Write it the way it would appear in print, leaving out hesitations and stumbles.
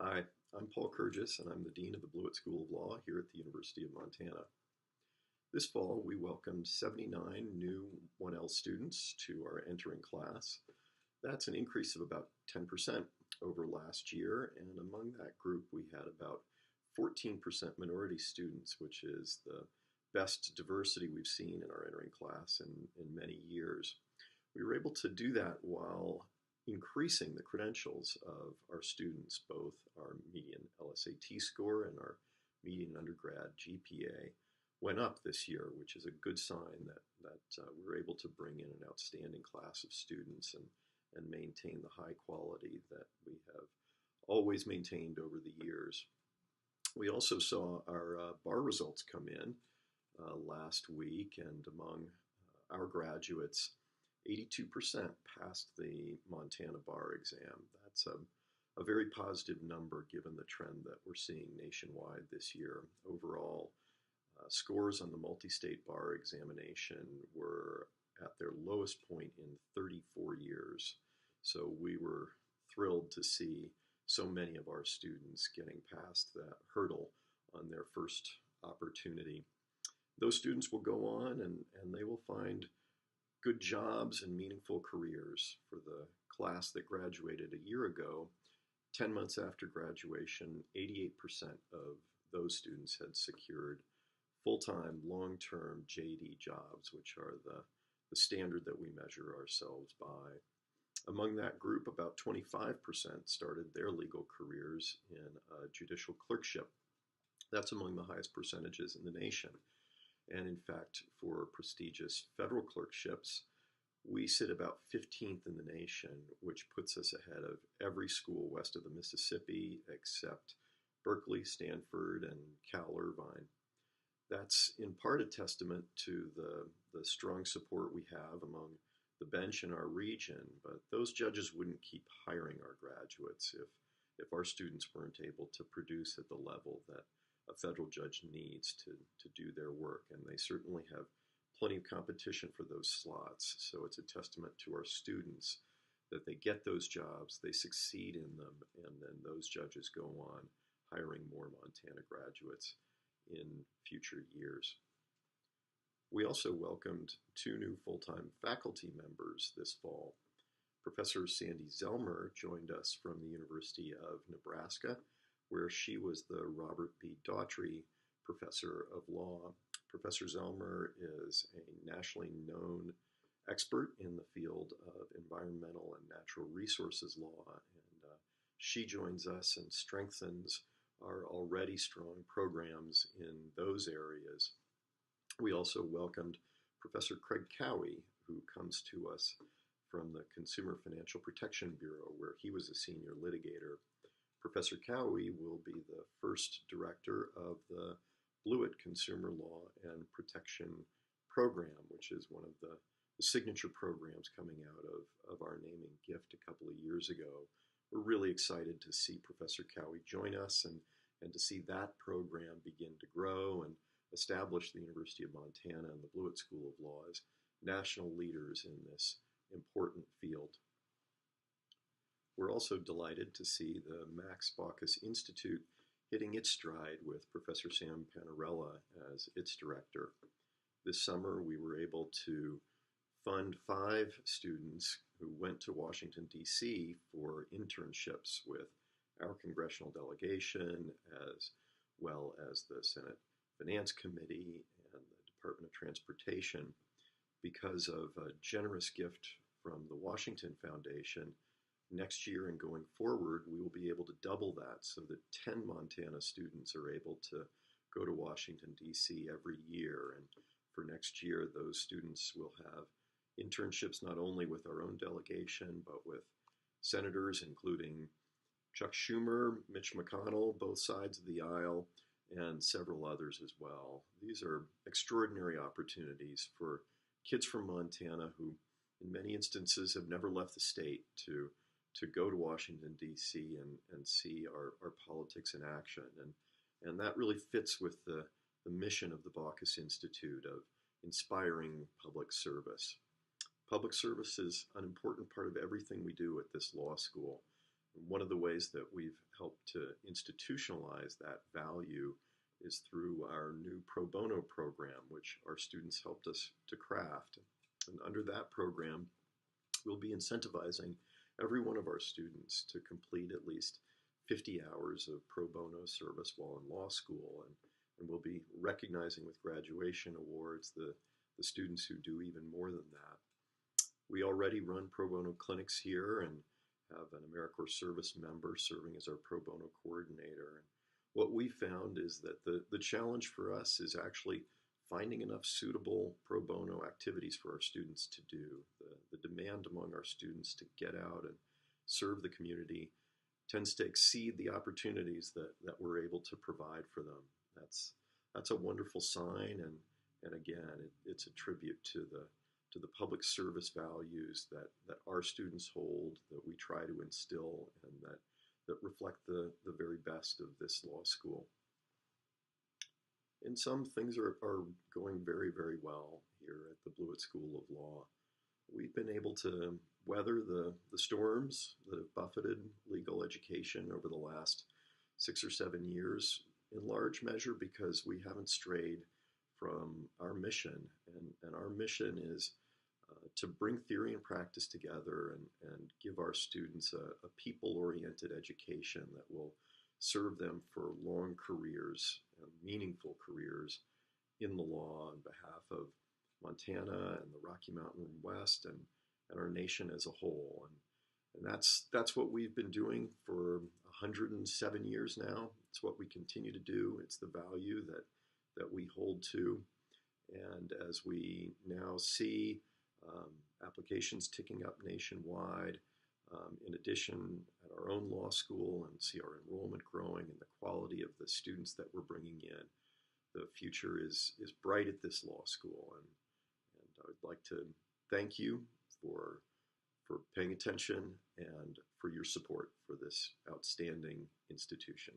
Hi, I'm Paul Kirgis, and I'm the Dean of the Blewett School of Law here at the University of Montana. This fall, we welcomed 79 new 1L students to our entering class. That's an increase of about 10% over last year, and among that group, we had about 14% minority students, which is the best diversity we've seen in our entering class in many years. We were able to do that while increasing the credentials of our students, both our median LSAT score and our median undergrad GPA went up this year, which is a good sign that we were able to bring in an outstanding class of students and maintain the high quality that we have always maintained over the years. We also saw our bar results come in last week, and among our graduates, 82% passed the Montana bar exam. That's a very positive number given the trend that we're seeing nationwide this year. Overall, scores on the multi-state bar examination were at their lowest point in 34 years. So we were thrilled to see so many of our students getting past that hurdle on their first opportunity. Those students will go on and they will find good jobs and meaningful careers. For the class that graduated a year ago, 10 months after graduation, 88% of those students had secured full-time, long-term JD jobs, which are the standard that we measure ourselves by. Among that group, about 25% started their legal careers in judicial clerkship. That's among the highest percentages in the nation. And in fact, for prestigious federal clerkships, we sit about 15th in the nation, which puts us ahead of every school west of the Mississippi except Berkeley, Stanford, and Cal Irvine. That's in part a testament to the strong support we have among the bench in our region, but those judges wouldn't keep hiring our graduates if our students weren't able to produce at the level that a federal judge needs to do their work, and they certainly have plenty of competition for those slots. So it's a testament to our students that they get those jobs, they succeed in them, and then those judges go on hiring more Montana graduates in future years. We also welcomed 2 new full-time faculty members this fall. Professor Sandy Zellmer joined us from the University of Nebraska, where she was the Robert B. Daughtry Professor of Law. Professor Zellmer is a nationally known expert in the field of environmental and natural resources law, and she joins us and strengthens our already strong programs in those areas. We also welcomed Professor Craig Cowie, who comes to us from the Consumer Financial Protection Bureau, where he was a senior litigator. Professor Cowie will be the first director of the Blewett Consumer Law and Protection Program, which is one of the signature programs coming out of our naming gift a couple of years ago. We're really excited to see Professor Cowie join us and to see that program begin to grow and establish the University of Montana and the Blewett School of Law as national leaders in this important field. We're also delighted to see the Max Baucus Institute hitting its stride with Professor Sam Panarella as its director. This summer, we were able to fund 5 students who went to Washington, D.C. for internships with our congressional delegation, as well as the Senate Finance Committee and the Department of Transportation. Because of a generous gift from the Washington Foundation, next year and going forward, we will be able to double that so that 10 Montana students are able to go to Washington, D.C. every year. And for next year, those students will have internships not only with our own delegation, but with senators, including Chuck Schumer, Mitch McConnell, both sides of the aisle, and several others as well. These are extraordinary opportunities for kids from Montana who, in many instances, have never left the state to go to Washington, D.C. and see our politics in action. And that really fits with the mission of the Baucus Institute of inspiring public service. Public service is an important part of everything we do at this law school. One of the ways that we've helped to institutionalize that value is through our new pro bono program, which our students helped us to craft. And under that program, we'll be incentivizing every one of our students to complete at least 50 hours of pro bono service while in law school. And we'll be recognizing with graduation awards the students who do even more than that. We already run pro bono clinics here and have an AmeriCorps service member serving as our pro bono coordinator. And what we found is that the challenge for us is actually finding enough suitable pro bono activities for our students to do. The demand among our students to get out and serve the community tends to exceed the opportunities that we're able to provide for them. That's a wonderful sign, and again, it's a tribute to the public service values that our students hold, that we try to instill, and that reflect the very best of this law school. And some things are going very, very well here at the Blewett School of Law. We've been able to weather the storms that have buffeted legal education over the last 6 or 7 years, in large measure because we haven't strayed from our mission. And our mission is to bring theory and practice together and give our students a people-oriented education that will serve them for long careers, meaningful careers in the law on behalf of Montana and the Rocky Mountain West and our nation as a whole. And that's what we've been doing for 107 years now. It's what we continue to do. It's the value that we hold to. And as we now see applications ticking up nationwide, in addition at our own law school, and see our enrollment growing and the quality of the students that we're bringing in, the future is bright at this law school. And I would like to thank you for paying attention and for your support for this outstanding institution.